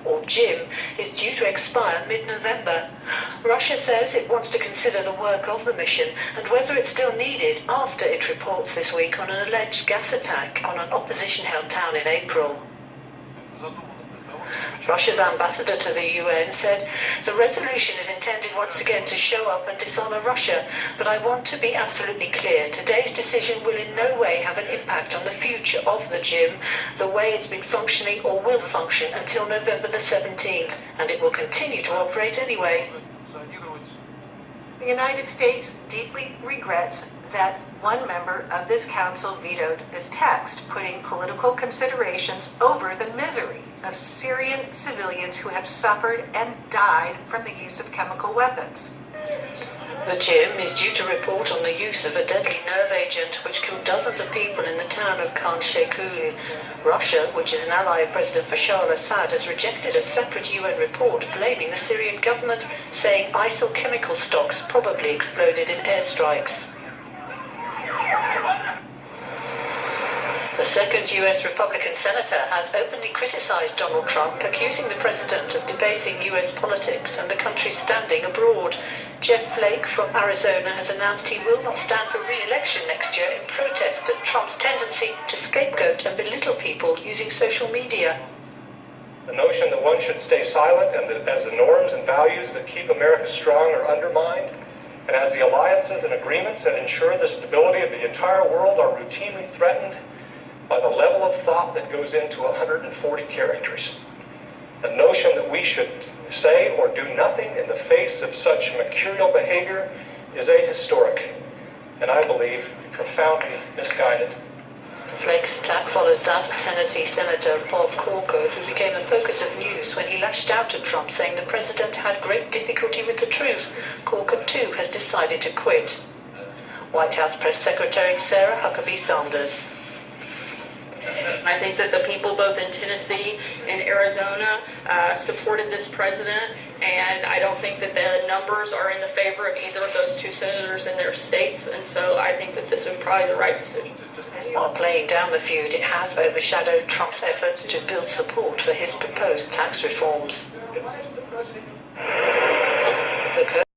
or JIM, is due to expire mid-November. Russia says it wants to consider the work of the mission and whether it's still needed after it reports this week on an alleged gas attack on an opposition-held town in April. Russia's ambassador to the UN said, "The resolution is intended once again to show up and dishonor Russia, but I want to be absolutely clear. Today's decision will in no way have an impact on the future of the JIM, the way it's been functioning or will function until November the 17th, and it will continue to operate anyway." The United States deeply regrets that one member of this council vetoed this text, putting political considerations over the misery of Syrian civilians who have suffered and died from the use of chemical weapons. The JIM is due to report on the use of a deadly nerve agent which killed dozens of people in the town of Khan Sheikhoun. Russia, which is an ally of President Bashar al-Assad, has rejected a separate UN report blaming the Syrian government, saying ISIL chemical stocks probably exploded in airstrikes. The second US Republican senator has openly criticized Donald Trump, accusing the president of debasing US politics and the country's standing abroad. Jeff Flake from Arizona has announced he will not stand for re-election next year in protest at Trump's tendency to scapegoat and belittle people using social media. The notion that one should stay silent and that as the norms and values that keep America strong are undermined, and as the alliances and agreements that ensure the stability of the entire world are routinely threatened by the level of thought that goes into 140 characters. The notion that we should say or do nothing in the face of such mercurial behavior is ahistoric, and I believe profoundly misguided. Flake's attack follows that of Tennessee Senator Bob Corker, who became the focus of news when he lashed out at Trump, saying the president had great difficulty with the truth. Corker, too, has decided to quit. White House Press Secretary Sarah Huckabee Sanders. I think that the people both in Tennessee and Arizona supported this president, and I don't think that the numbers are in the favor of either of those two senators in their states, and so I think that this is probably the right decision. While playing down the feud, it has overshadowed Trump's efforts to build support for his proposed tax reforms.